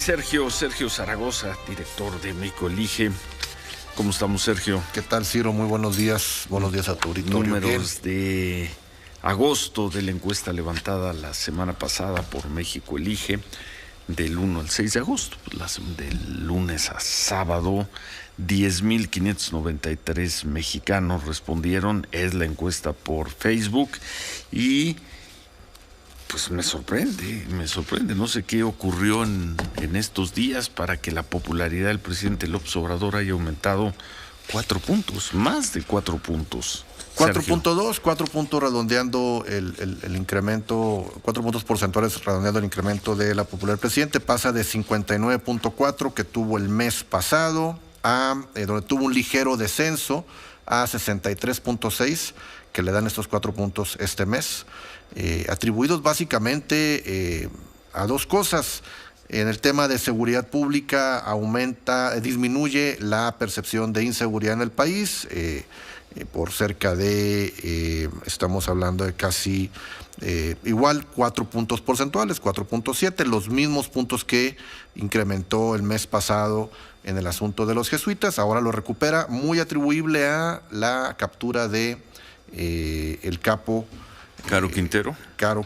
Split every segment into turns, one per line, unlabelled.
Sergio Zaragoza, director de México Elige. ¿Cómo estamos, Sergio?
¿Qué tal, Ciro? Muy buenos días. Buenos días a tu auditorio.
Números de agosto de la encuesta levantada la semana pasada por México Elige, del 1 al 6 de agosto, del lunes a sábado. 10,593 mexicanos respondieron. Es la encuesta por Facebook y pues me sorprende, no sé qué ocurrió en estos días para que la popularidad del presidente López Obrador haya aumentado 4 puntos, más de 4 puntos.
4.2, 4 puntos redondeando el incremento, 4 puntos porcentuales redondeando el incremento de la popularidad del presidente. Pasa de 59.4 que tuvo el mes pasado, a donde tuvo un ligero descenso, a 63.6 que le dan estos 4 puntos este mes. Atribuidos básicamente a dos cosas. En el tema de seguridad pública disminuye la percepción de inseguridad en el país por cerca de, estamos hablando de casi igual 4 puntos porcentuales, 4.7, los mismos puntos que incrementó el mes pasado en el asunto de los jesuitas. Ahora lo recupera, muy atribuible a la captura de el capo
Caro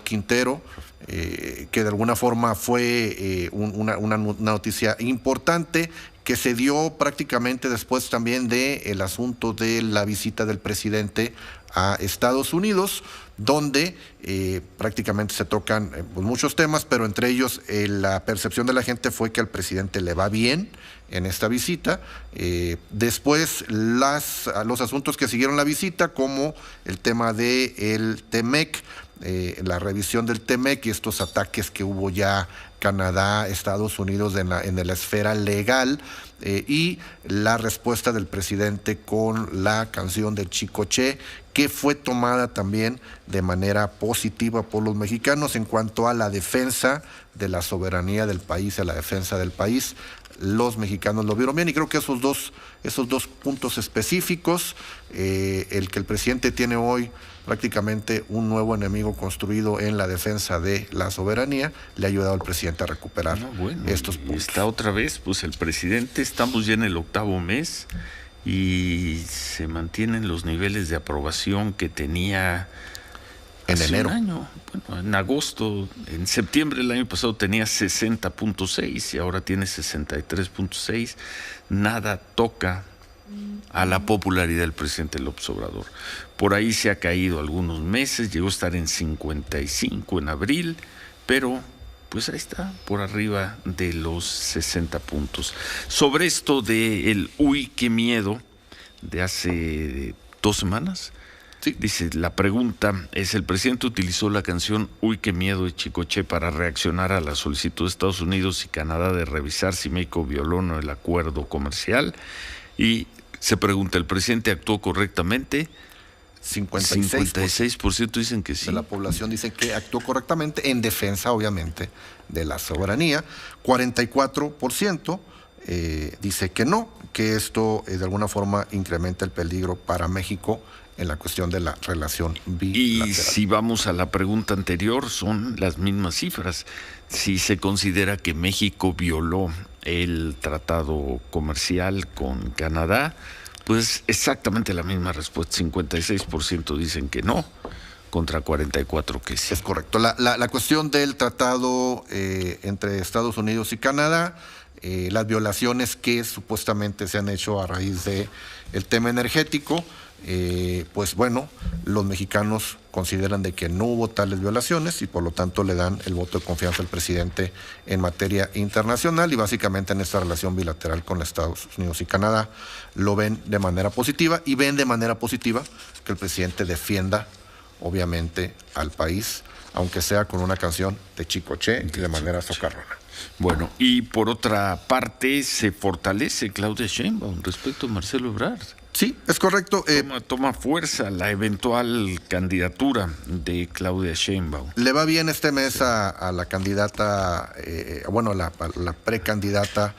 Quintero,
que de alguna forma fue una noticia importante que se dio prácticamente después también del asunto de la visita del presidente a Estados Unidos, donde prácticamente se tocan muchos temas, pero entre ellos la percepción de la gente fue que al presidente le va bien en esta visita. Después los asuntos que siguieron la visita, como el tema del TEMEC, la revisión del TEMEC y estos ataques que hubo ya Canadá, Estados Unidos en la esfera legal, y la respuesta del presidente con la canción de Chicoche, que fue tomada también de manera positiva por los mexicanos en cuanto a la defensa de la soberanía del país, a la defensa del país. Los mexicanos lo vieron bien y creo que esos dos puntos específicos, el que el presidente tiene hoy prácticamente un nuevo enemigo construido en la defensa de la soberanía, le ha ayudado al presidente a recuperar estos puntos.
Está otra vez, pues el presidente, estamos ya en el 8º mes y se mantienen los niveles de aprobación que tenía
en enero.
Un año. Bueno, en agosto, en septiembre del año pasado tenía 60.6 y ahora tiene 63.6. Nada toca a la popularidad del presidente López Obrador. Por ahí se ha caído algunos meses, llegó a estar en 55 en abril, pero pues ahí está, por arriba de los 60 puntos. Sobre esto de el uy, qué miedo, de hace 2 semanas,
sí.
Dice, la pregunta es, ¿el presidente utilizó la canción Uy, qué miedo de Chicoche para reaccionar a la solicitud de Estados Unidos y Canadá de revisar si México violó o no el acuerdo comercial? Y se pregunta, ¿el presidente actuó correctamente? 56% dicen que sí.
De la población dicen que actuó correctamente en defensa, obviamente, de la soberanía. 44% dice que no, que esto de alguna forma incrementa el peligro para México en la cuestión de la relación bilateral.
Y si vamos a la pregunta anterior, son las mismas cifras. Si se considera que México violó el tratado comercial con Canadá, pues exactamente la misma respuesta. 56% dicen que no, contra 44% que sí.
Es correcto. La cuestión del tratado entre Estados Unidos y Canadá, las violaciones que supuestamente se han hecho a raíz del tema energético, pues bueno, los mexicanos consideran de que no hubo tales violaciones y por lo tanto le dan el voto de confianza al presidente en materia internacional, y básicamente en esta relación bilateral con Estados Unidos y Canadá lo ven de manera positiva, y ven de manera positiva que el presidente defienda obviamente al país, aunque sea con una canción de Chicoche y de manera socarrona.
Bueno, y por otra parte se fortalece Claudia Sheinbaum respecto a Marcelo Ebrard.
Sí, es correcto.
Toma fuerza la eventual candidatura de Claudia Sheinbaum.
Le va bien este mes a la candidata, la precandidata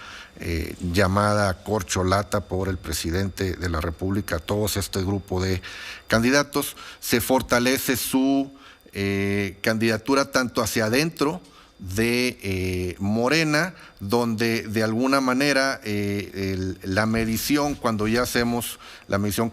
llamada corcholata por el presidente de la República, todos este grupo de candidatos. Se fortalece su candidatura tanto hacia adentro de Morena, donde de alguna manera la medición, cuando ya hacemos la medición,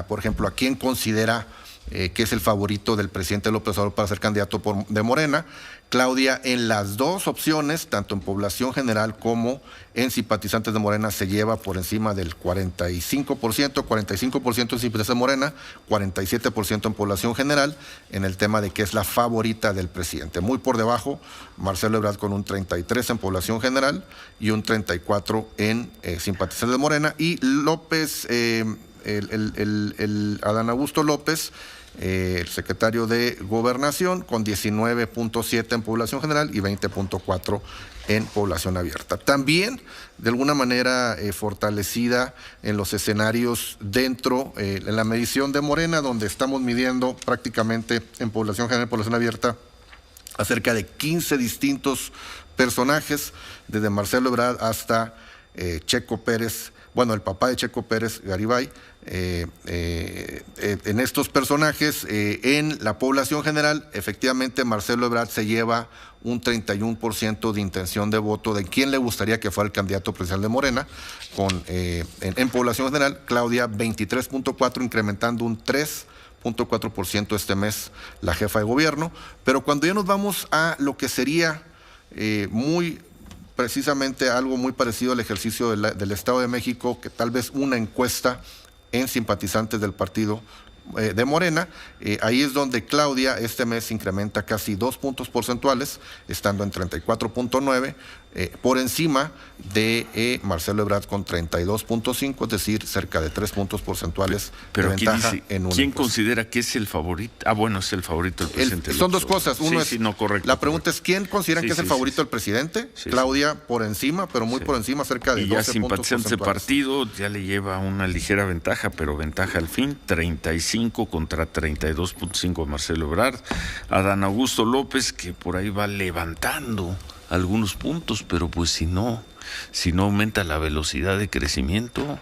por ejemplo, a quién considera que es el favorito del presidente López Obrador para ser candidato de Morena, Claudia en las dos opciones, tanto en población general como en simpatizantes de Morena, se lleva por encima del 45% en simpatizantes de Morena, 47% en población general, en el tema de que es la favorita del presidente. Muy por debajo, Marcelo Ebrard con un 33% en población general y un 34% en simpatizantes de Morena, y López, Adán Augusto López, el secretario de Gobernación, con 19.7 en población general y 20.4 en población abierta. También, de alguna manera, fortalecida en los escenarios dentro, en la medición de Morena, donde estamos midiendo prácticamente en población general y población abierta a cerca de 15 distintos personajes, desde Marcelo Ebrard hasta Checo Pérez, bueno, el papá de Checo Pérez, Garibay. En estos personajes, en la población general, efectivamente Marcelo Ebrard se lleva un 31% de intención de voto de quién le gustaría que fuera el candidato presidencial de Morena, en población general. Claudia 23.4, incrementando un 3.4% este mes la jefa de gobierno. Pero cuando ya nos vamos a lo que sería muy precisamente algo muy parecido al ejercicio del Estado de México, que tal vez una encuesta en simpatizantes del partido de Morena, ahí es donde Claudia este mes incrementa casi 2 puntos porcentuales, estando en 34.9, por encima de Marcelo Ebrard con 32.5, es decir, cerca de 3 puntos porcentuales de ventaja en una
¿Quién
encuesta.
Considera que es el favorito? Ah, bueno, es el favorito del presidente.
Son dos cosas. Uno es,
no, correcto.
La pregunta es, ¿quién considera que es el favorito del presidente? Claudia por encima, pero muy por encima, cerca de 12 puntos porcentuales. Y ya simpatizante
partido ya le lleva una ligera ventaja, pero ventaja al fin, 35 contra 32.5 a Marcelo Ebrard. Adán Augusto López, que por ahí va levantando algunos puntos, pero pues si no aumenta la velocidad de crecimiento,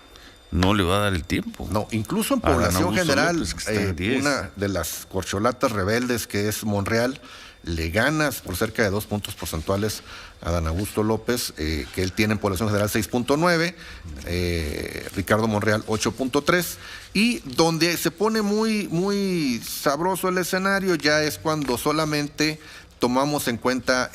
no le va a dar el tiempo.
No, incluso en población general, una de las corcholatas rebeldes, que es Monreal, le ganas por cerca de 2 puntos porcentuales a Adán Augusto López, que él tiene en población general 6.9, Ricardo Monreal 8.3, y donde se pone muy sabroso el escenario ya es cuando solamente tomamos en cuenta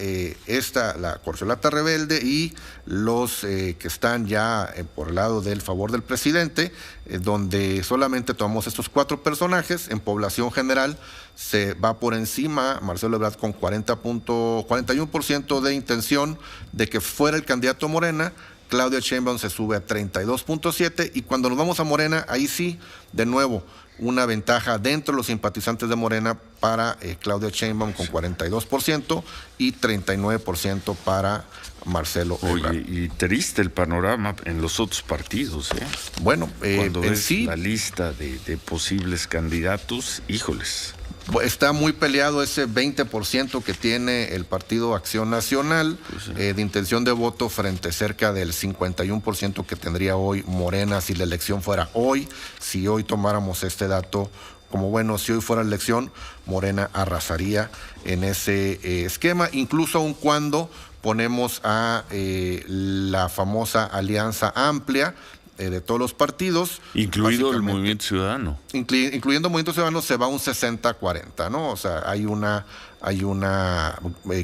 la corcholata rebelde y los que están ya por el lado del favor del presidente, donde solamente tomamos estos 4 personajes. En población general se va por encima Marcelo Ebrard con 41% de intención de que fuera el candidato Morena. Claudia Sheinbaum se sube a 32.7, y cuando nos vamos a Morena, ahí sí, de nuevo, una ventaja dentro de los simpatizantes de Morena para Claudia Sheinbaum con 42% y 39% para Marcelo Ebrard.
Oye, y triste el panorama en los otros partidos, ¿eh?
Bueno,
cuando ves la lista de posibles candidatos, híjoles.
Está muy peleado ese 20% que tiene el Partido Acción Nacional, pues sí, de intención de voto, frente cerca del 51% que tendría hoy Morena si la elección fuera hoy. Si hoy tomáramos este dato como bueno, si hoy fuera la elección, Morena arrasaría en ese esquema, incluso aun cuando ponemos a la famosa alianza amplia de todos los partidos.
Incluido el Movimiento Ciudadano.
Incluyendo el Movimiento Ciudadano, se va un 60-40, ¿no? O sea, hay una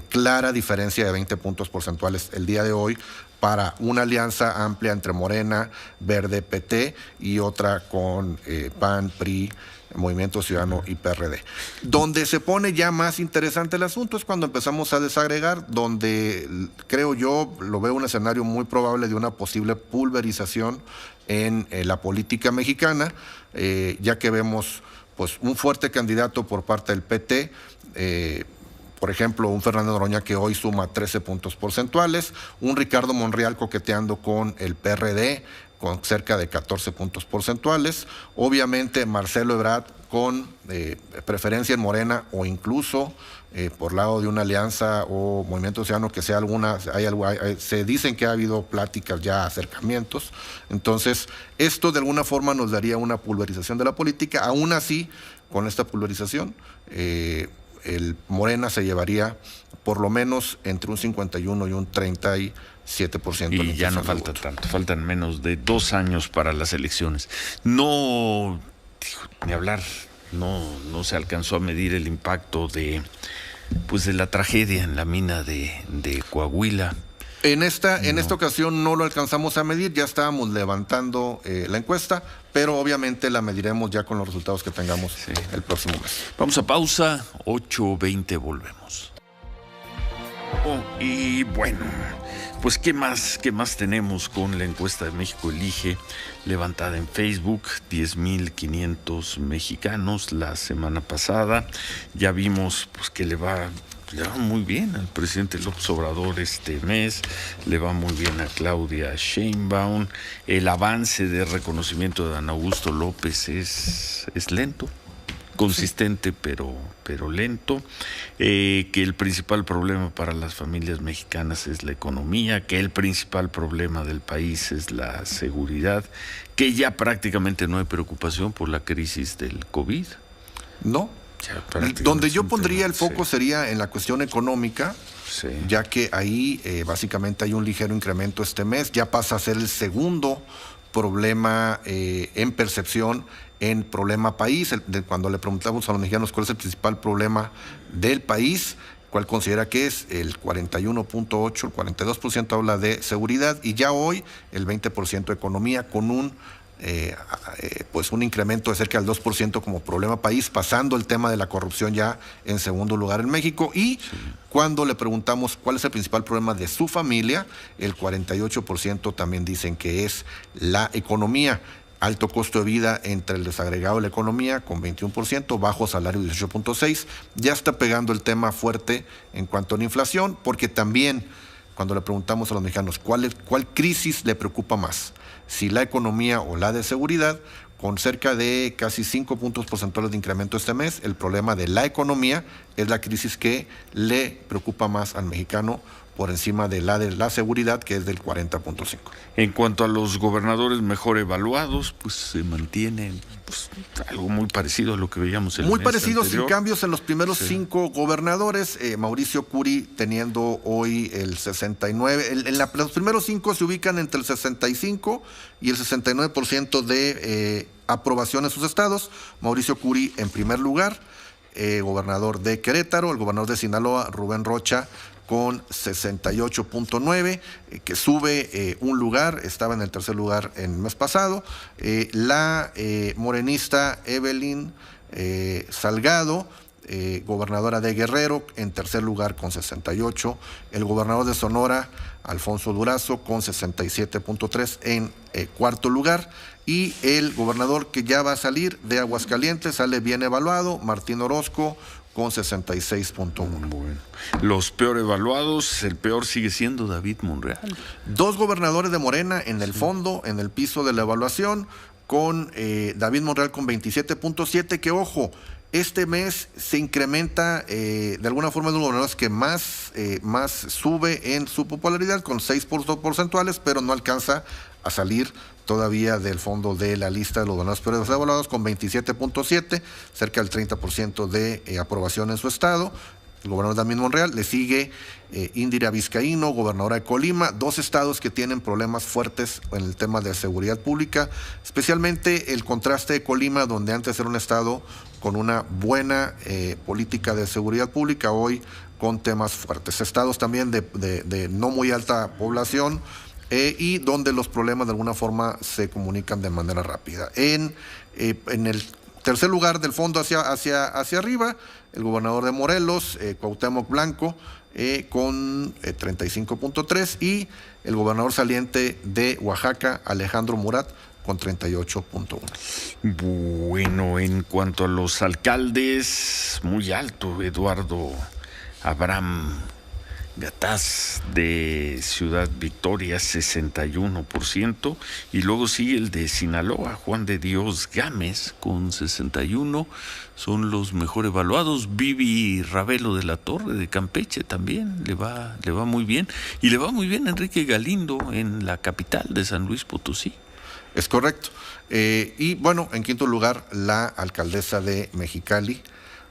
clara diferencia de 20 puntos porcentuales el día de hoy para una alianza amplia entre Morena, Verde, PT, y otra con PAN, PRI, Movimiento Ciudadano y PRD. Donde se pone ya más interesante el asunto es cuando empezamos a desagregar, donde creo yo lo veo un escenario muy probable de una posible pulverización en la política mexicana, ya que vemos pues un fuerte candidato por parte del PT, por ejemplo, un Fernando Noroña que hoy suma 13 puntos porcentuales, un Ricardo Monreal coqueteando con el PRD, con cerca de 14 puntos porcentuales, obviamente Marcelo Ebrard con preferencia en Morena, o incluso por lado de una alianza o Movimiento Ciudadano, que sea alguna, se dicen que ha habido pláticas ya, acercamientos. Entonces, esto de alguna forma nos daría una pulverización de la política. Aún así, con esta pulverización, el Morena se llevaría por lo menos entre un 51 y un 37%.
Y ya no falta tanto, faltan menos de 2 años para las elecciones. No, ni hablar, no se alcanzó a medir el impacto de la tragedia en la mina de Coahuila.
En esta ocasión no lo alcanzamos a medir, ya estábamos levantando la encuesta, pero obviamente la mediremos ya con los resultados que tengamos el próximo mes.
Vamos a pausa, 8:20 volvemos. Y bueno, pues ¿qué más tenemos con la encuesta de México Elige levantada en Facebook? 10,500 mexicanos la semana pasada. Ya vimos pues que le va muy bien al presidente López Obrador este mes, le va muy bien a Claudia Sheinbaum. El avance de reconocimiento de Adán Augusto López es lento, consistente, pero lento, que el principal problema para las familias mexicanas es la economía, que el principal problema del país es la seguridad, que ya prácticamente no hay preocupación por la crisis del COVID.
No. Donde yo pondría el foco sería en la cuestión económica, ya que ahí básicamente hay un ligero incremento este mes, ya pasa a ser el segundo problema en percepción en problema país. Cuando le preguntamos a los mexicanos cuál es el principal problema del país, cuál considera que es, el 41.8, el 42% habla de seguridad, y ya hoy el 20% economía, con un incremento de cerca del 2% como problema país, pasando el tema de la corrupción ya en segundo lugar en México. Y cuando le preguntamos cuál es el principal problema de su familia, el 48% también dicen que es la economía. Alto costo de vida entre el desagregado de la economía con 21%, bajo salario 18.6%. Ya está pegando el tema fuerte en cuanto a la inflación, porque también cuando le preguntamos a los mexicanos cuál crisis le preocupa más, si la economía o la de seguridad, con cerca de casi 5 puntos porcentuales de incremento este mes, el problema de la economía es la crisis que le preocupa más al mexicano, por encima de la seguridad, que es del 40.5.
En cuanto a los gobernadores mejor evaluados, pues se mantiene algo muy parecido a lo que veíamos el mes
Muy parecido,
anterior.
Sin cambios en los primeros 5 gobernadores. Mauricio Curi teniendo hoy el 69. Los primeros 5 se ubican entre el 65 y el 69% de aprobación en sus estados. Mauricio Curi en primer lugar, gobernador de Querétaro, el gobernador de Sinaloa, Rubén Rocha, con 68.9, que sube un lugar, estaba en el tercer lugar el mes pasado. La morenista Evelyn Salgado, gobernadora de Guerrero, en tercer lugar con 68. El gobernador de Sonora, Alfonso Durazo, con 67.3 en cuarto lugar. Y el gobernador que ya va a salir de Aguascalientes, sale bien evaluado, Martín Orozco, con 66.1.
Bueno. Los peor evaluados, el peor sigue siendo David Monreal.
2 gobernadores de Morena en el fondo, en el piso de la evaluación, con David Monreal con 27.7, que ojo, este mes se incrementa de alguna forma de los gobernadores que más sube en su popularidad, con 6 puntos porcentuales, pero no alcanza a salir todavía del fondo de la lista de los gobernadores peores evaluados, con 27.7, cerca del 30% de aprobación en su estado. El gobernador David Monreal, le sigue Indira Vizcaíno, gobernadora de Colima, 2 estados que tienen problemas fuertes en el tema de seguridad pública, especialmente el contraste de Colima, donde antes era un estado con una buena política de seguridad pública, hoy con temas fuertes. Estados también de no muy alta población, y donde los problemas de alguna forma se comunican de manera rápida. En el tercer lugar del fondo hacia arriba, el gobernador de Morelos, Cuauhtémoc Blanco, con 35.3, y el gobernador saliente de Oaxaca, Alejandro Murat, con 38.1.
Bueno, en cuanto a los alcaldes, muy alto, Eduardo Abraham Gataz de Ciudad Victoria, 61%, y luego sigue el de Sinaloa, Juan de Dios Gámez, con 61%, son los mejor evaluados. Vivi Ravelo de la Torre de Campeche también le va muy bien, y le va muy bien Enrique Galindo en la capital de San Luis Potosí.
Es correcto. Y bueno, en quinto lugar, la alcaldesa de Mexicali,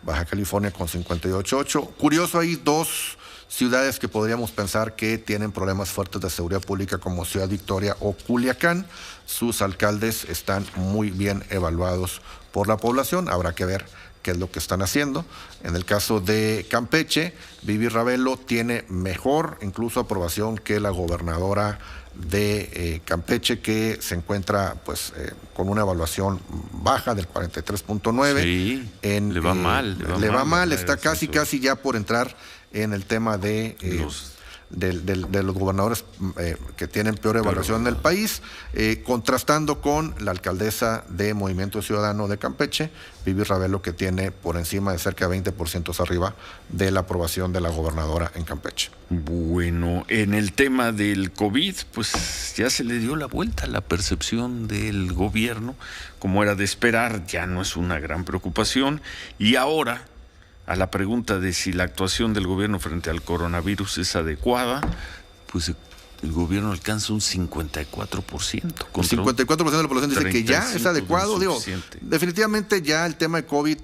Baja California con 58.8. Curioso, hay dos ciudades que podríamos pensar que tienen problemas fuertes de seguridad pública, como Ciudad Victoria o Culiacán. Sus alcaldes están muy bien evaluados por la población. Habrá que ver qué es lo que están haciendo. En el caso de Campeche, Vivi Ravelo tiene mejor incluso aprobación que la gobernadora de Campeche, que se encuentra pues con una evaluación baja del 43.9.
Sí, le va mal.
Le va mal, está casi ya por entrar en el tema de los gobernadores que tienen peor evaluación en el país, contrastando con la alcaldesa de Movimiento Ciudadano de Campeche, Vivi Ravelo, que tiene por encima de cerca de 20% arriba de la aprobación de la gobernadora en Campeche.
Bueno, en el tema del COVID, pues ya se le dio la vuelta a la percepción del gobierno, como era de esperar, ya no es una gran preocupación, y ahora, a la pregunta de si la actuación del gobierno frente al coronavirus es adecuada, pues el gobierno alcanza un 54%.
El 54% de la población dice que ya es adecuado. Digo, definitivamente ya el tema de COVID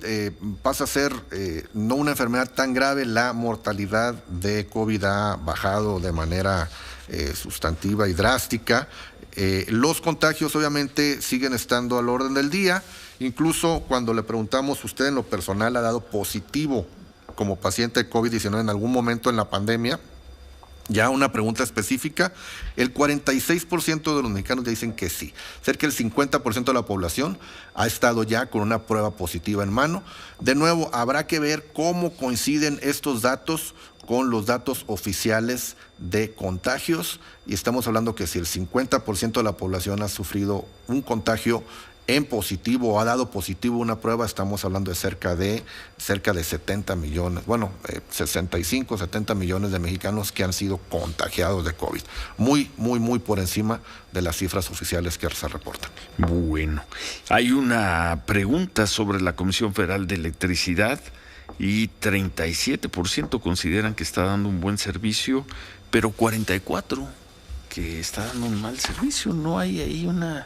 pasa a ser no una enfermedad tan grave. La mortalidad de COVID ha bajado de manera sustantiva y drástica. Los contagios obviamente siguen estando al orden del día. Incluso cuando le preguntamos, ¿usted en lo personal ha dado positivo como paciente de COVID-19 en algún momento en la pandemia? Ya una pregunta específica, el 46% de los mexicanos ya dicen que sí. Cerca del 50% de la población ha estado ya con una prueba positiva en mano. De nuevo, habrá que ver cómo coinciden estos datos con los datos oficiales de contagios. Y estamos hablando que si el 50% de la población ha sufrido un contagio en positivo o ha dado positivo una prueba, estamos hablando de cerca de 70 millones, 65, 70 millones de mexicanos que han sido contagiados de COVID. Muy por encima de las cifras oficiales que se reportan.
Bueno, hay una pregunta sobre la Comisión Federal de Electricidad y 37% consideran que está dando un buen servicio, pero 44% que está dando un mal servicio. No hay ahí una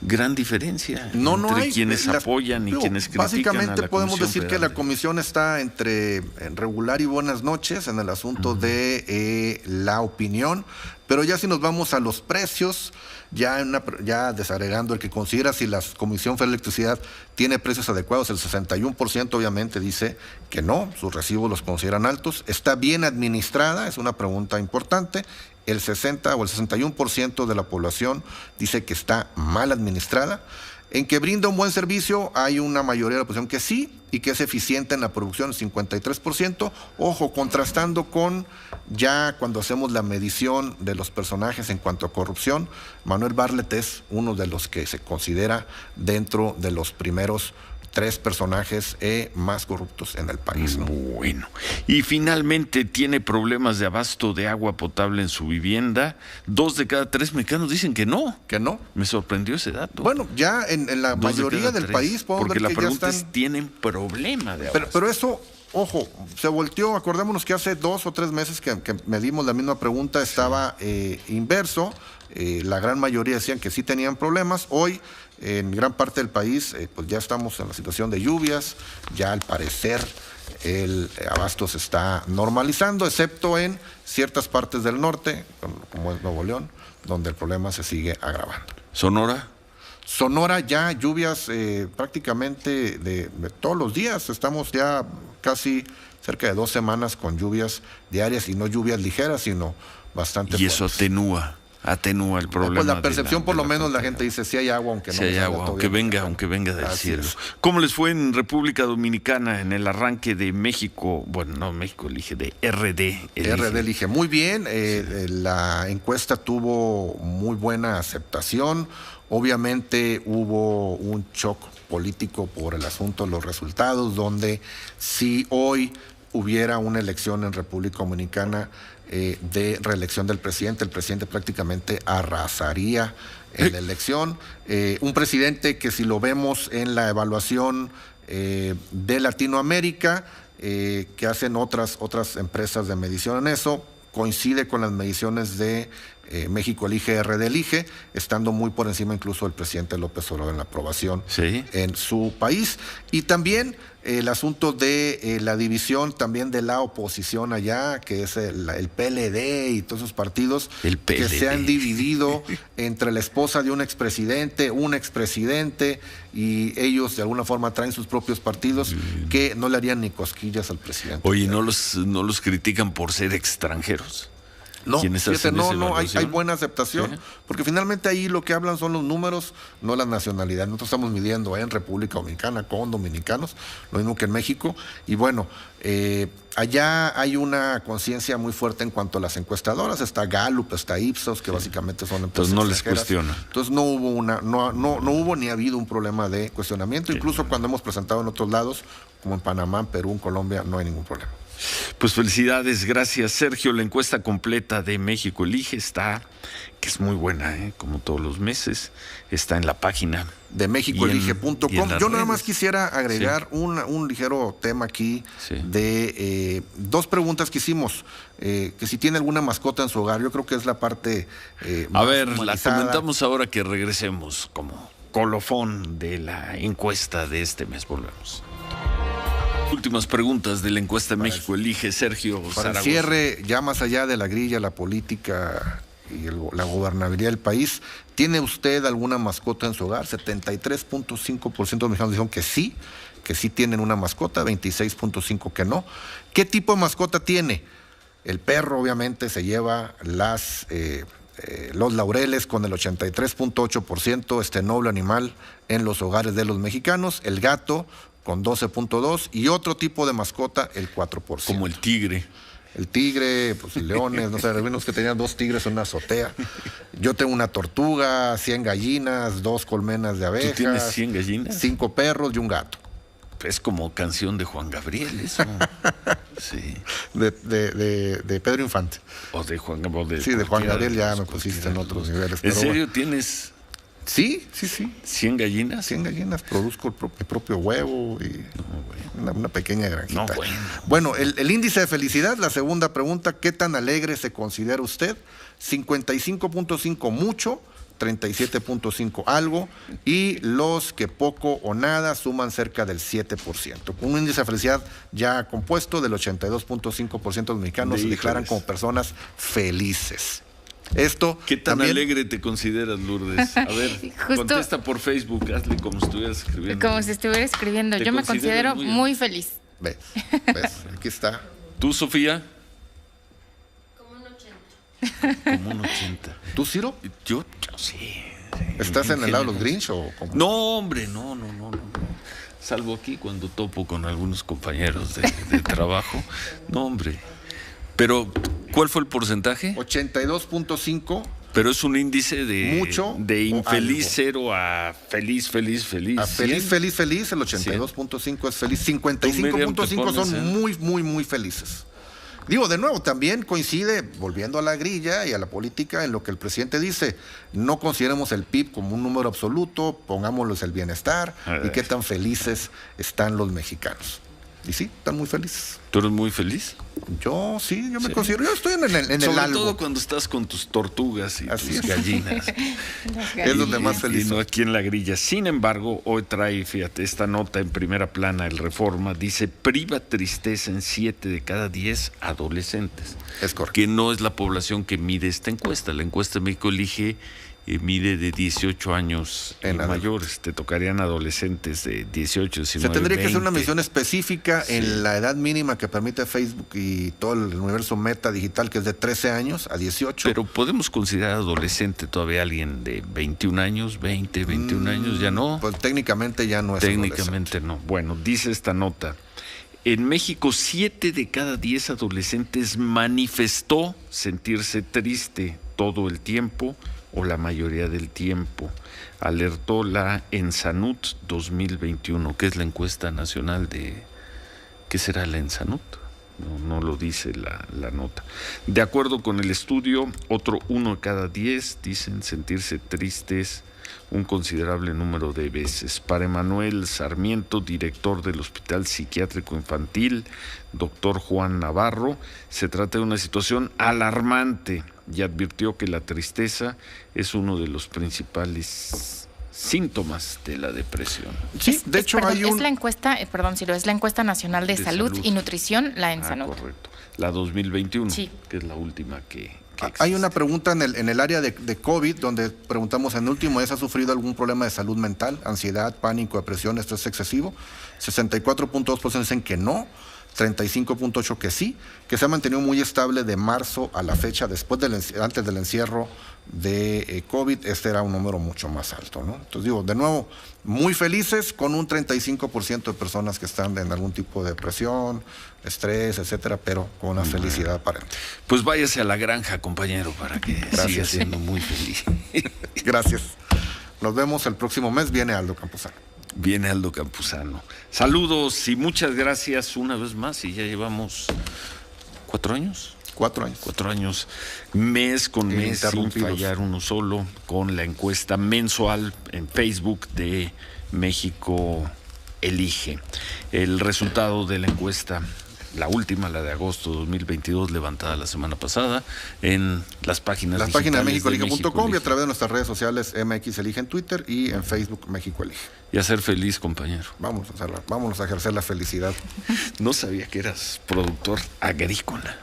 gran diferencia entre quienes apoyan y quienes critican.
Básicamente podemos decir que la comisión está entre regular y buenas noches en el asunto de la opinión, pero ya si nos vamos a los precios, ya desagregando el que considera si la Comisión Federal de Electricidad tiene precios adecuados, el 61% obviamente dice que no, sus recibos los consideran altos. Está bien administrada, es una pregunta importante. El 60 o el 61% de la población dice que está mal administrada. En que brinda un buen servicio, hay una mayoría de la población que sí, y que es eficiente en la producción, el 53%. Ojo, contrastando con ya cuando hacemos la medición de los personajes en cuanto a corrupción, Manuel Bartlett es uno de los que se considera dentro de los primeros 3 personajes más corruptos en el país, ¿no?
Bueno, y finalmente tiene problemas de abasto de agua potable en su vivienda. 2 de cada 3 mexicanos dicen que no.
Que no.
Me sorprendió ese dato.
Bueno, ya en la mayoría del país podemos ver que ya están...
Porque la pregunta es, ¿tienen problema de abasto?
Pero eso, ojo, se volteó. Acordémonos que hace 2 o 3 meses que medimos la misma pregunta, estaba inverso. La gran mayoría decían que sí tenían problemas. Hoy, en gran parte del país, pues ya estamos en la situación de lluvias. Ya al parecer el abasto se está normalizando, excepto en ciertas partes del norte, como es Nuevo León, donde el problema se sigue agravando.
¿Sonora?
Ya lluvias prácticamente de todos los días. Estamos ya casi cerca de 2 semanas con lluvias diarias, y no lluvias ligeras, sino bastante fuertes.
Y eso atenúa el problema.
Pues la percepción, por lo menos la gente dice, sí hay agua, aunque no.
Sí hay agua, aunque venga del cielo. ¿Cómo les fue en República Dominicana en el arranque de México? Bueno, no México Elige, de RD Elige.
RD Elige, muy bien. La encuesta tuvo muy buena aceptación. Obviamente hubo un shock político por el asunto de los resultados, donde si hoy hubiera una elección en República Dominicana de reelección del presidente, el presidente prácticamente arrasaría en la elección. Un presidente que, si lo vemos en la evaluación de Latinoamérica, que hacen otras empresas de medición en eso, coincide con las mediciones de México Elige, RD Elige, estando muy por encima incluso del presidente López Obrador en la aprobación en su país. Y también el asunto de la división también de la oposición allá, que es el PLD y todos esos partidos que se han dividido entre la esposa de un expresidente, y ellos de alguna forma traen sus propios partidos que no le harían ni cosquillas al presidente.
Oye, ¿no los critican por ser extranjeros?
No, hay buena aceptación, porque finalmente ahí lo que hablan son los números, no la nacionalidad. Nosotros estamos midiendo en República Dominicana con dominicanos, lo mismo que en México, y bueno, allá hay una conciencia muy fuerte en cuanto a las encuestadoras, está Gallup, está Ipsos, que básicamente son empresas
entonces no les cuestiona.
Entonces no hubo ni ha habido un problema de cuestionamiento, incluso cuando hemos presentado en otros lados, como en Panamá, en Perú, en Colombia, no hay ningún problema.
Pues felicidades, gracias Sergio. La encuesta completa de México Elige está, que es muy buena, como todos los meses, está en la página
de mexicoelige.com. Yo nada más quisiera agregar un ligero tema aquí de dos preguntas que hicimos, que si tiene alguna mascota en su hogar. Yo creo que es la parte
a ver, humanizada. La comentamos ahora que regresemos como colofón de la encuesta de este mes. Volvemos. Últimas preguntas de la encuesta México Elige, Sergio Zaragoza.
Para el cierre, ya más allá de la grilla, la política y la gobernabilidad del país, ¿tiene usted alguna mascota en su hogar? 73.5% de los mexicanos dijeron que sí tienen una mascota, 26.5% que no. ¿Qué tipo de mascota tiene? El perro obviamente se lleva los laureles con el 83.8%, este noble animal en los hogares de los mexicanos. El gato con 12.2%, y otro tipo de mascota, el 4%.
Como el tigre.
El tigre, pues y leones, no sé, algunos que tenían 2 tigres en una azotea. Yo tengo una tortuga, 100 gallinas, 2 colmenas de abejas.
¿Tú tienes 100 gallinas?
5 perros y un gato.
Es como canción de Juan Gabriel, eso. Sí.
De Pedro Infante.
O de Juan Gabriel.
Sí, de Juan Gabriel ya me pusiste en otros niveles.
¿En serio tienes...?
Sí.
¿100 gallinas?
100 gallinas, produzco mi propio huevo y una pequeña granjita. Bueno, el índice de felicidad, la segunda pregunta, ¿qué tan alegre se considera usted? 55.5 mucho, 37.5 algo, y los que poco o nada suman cerca del 7%. Con un índice de felicidad ya compuesto del 82.5% de los mexicanos se declaran como personas felices.
¿Qué tan alegre te consideras, Lourdes? A ver, contesta por Facebook, hazle como si estuvieras escribiendo.
Como si estuviera escribiendo. Yo me considero muy feliz.
¿Ves? Aquí está.
¿Tú, Sofía?
Como un 80.
Como un 80.
¿Tú, Ciro?
Yo sí.
¿Estás en el lado de los Grinch o cómo?
No, hombre, no. Salvo aquí cuando topo con algunos compañeros de trabajo. No, hombre. Pero, ¿cuál fue el porcentaje?
82.5.
Pero es un índice de
mucho,
de infeliz 0 a feliz.
A feliz, el 82.5 es feliz. 55.5 son muy felices. Digo, de nuevo, también coincide, volviendo a la grilla y a la política, en lo que el presidente dice: no consideremos el PIB como un número absoluto, pongámosles el bienestar y qué tan felices están los mexicanos. Y sí, están muy felices.
¿Tú eres muy feliz?
Yo sí, yo me considero, yo estoy en el algo.
Sobre todo cuando estás con tus tortugas y tus gallinas.
Es donde más feliz.
Y no aquí en la grilla. Sin embargo, hoy trae, fíjate, esta nota en primera plana, el Reforma, dice: priva tristeza en 7 de cada 10 adolescentes.
Es correcto.
Que no es la población que mide esta encuesta. La encuesta de México Elige mide de 18 años mayores. Te tocarían adolescentes de 18, 19,
Se tendría
20.
Que hacer una medición específica en la edad mínima que permite Facebook y todo el universo meta digital, que es de 13 años a 18.
Pero podemos considerar adolescente todavía alguien de 21 años, 20, 21 años, ¿ya no?
Pues técnicamente ya no es
técnicamente no. Bueno, dice esta nota: en México 7 de cada 10 adolescentes manifestó sentirse triste todo el tiempo o la mayoría del tiempo, alertó la Ensanut 2021, que es la encuesta nacional de... ¿Qué será la Ensanut? No lo dice la nota. De acuerdo con el estudio, otro 1 de cada 10 dicen sentirse tristes un considerable número de veces. Para Emanuel Sarmiento, director del Hospital Psiquiátrico Infantil, doctor Juan Navarro, se trata de una situación alarmante y advirtió que la tristeza es uno de los principales síntomas de la depresión.
Sí, de hecho
es la encuesta, Ciro, es la encuesta nacional de salud y nutrición, la ENSANUD.
Correcto, la 2021,
sí,
que es la última que
hay una pregunta en el área de COVID, donde preguntamos en último, ¿has sufrido algún problema de salud mental? Ansiedad, pánico, depresión, estrés excesivo. 64.2% dicen que no, 35.8% que sí, que se ha mantenido muy estable de marzo a la fecha, antes del encierro de COVID, este era un número mucho más alto, ¿no? Entonces digo, de nuevo, muy felices con un 35% de personas que están en algún tipo de depresión, estrés, etcétera, pero con una felicidad aparente.
Pues váyase a la granja, compañero, para que siga siendo muy feliz.
Gracias. Nos vemos el próximo mes, viene Aldo Campuzano.
Viene Aldo Campuzano. Saludos y muchas gracias una vez más, y ya llevamos 4 años.
4 años.
4 años, mes con mes, sin fallar uno solo, con la encuesta mensual en Facebook de México Elige. El resultado de la encuesta, la última, la de agosto de 2022, levantada la semana pasada, en las páginas
de mexicoelige.com y a través de nuestras redes sociales, MX Elige en Twitter y en Facebook México Elige.
Y a ser feliz, compañero.
Vámonos a ejercer la felicidad.
No sabía que eras productor agrícola.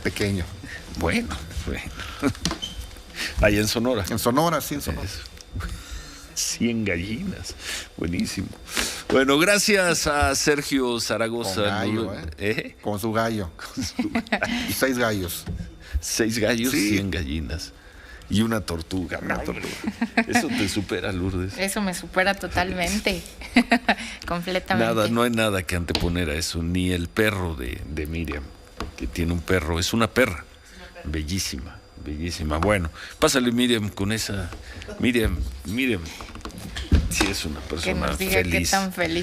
Pequeño.
Bueno. Allá en Sonora.
En Sonora, sí, en Sonora.
100 gallinas. Buenísimo. Bueno, gracias a Sergio Zaragoza.
Con gallo, Con su gallo. 6 gallos.
6 gallos, sí. 100 gallinas. Y una tortuga. Eso te supera, Lourdes.
Eso me supera totalmente. Completamente.
No hay nada que anteponer a eso. Ni el perro de Miriam, que tiene un perro. Es una perra. Bellísima. Bueno, pásale, Miriam, con esa. Miriam, sí es una persona
que nos diga
feliz.
Qué tan feliz.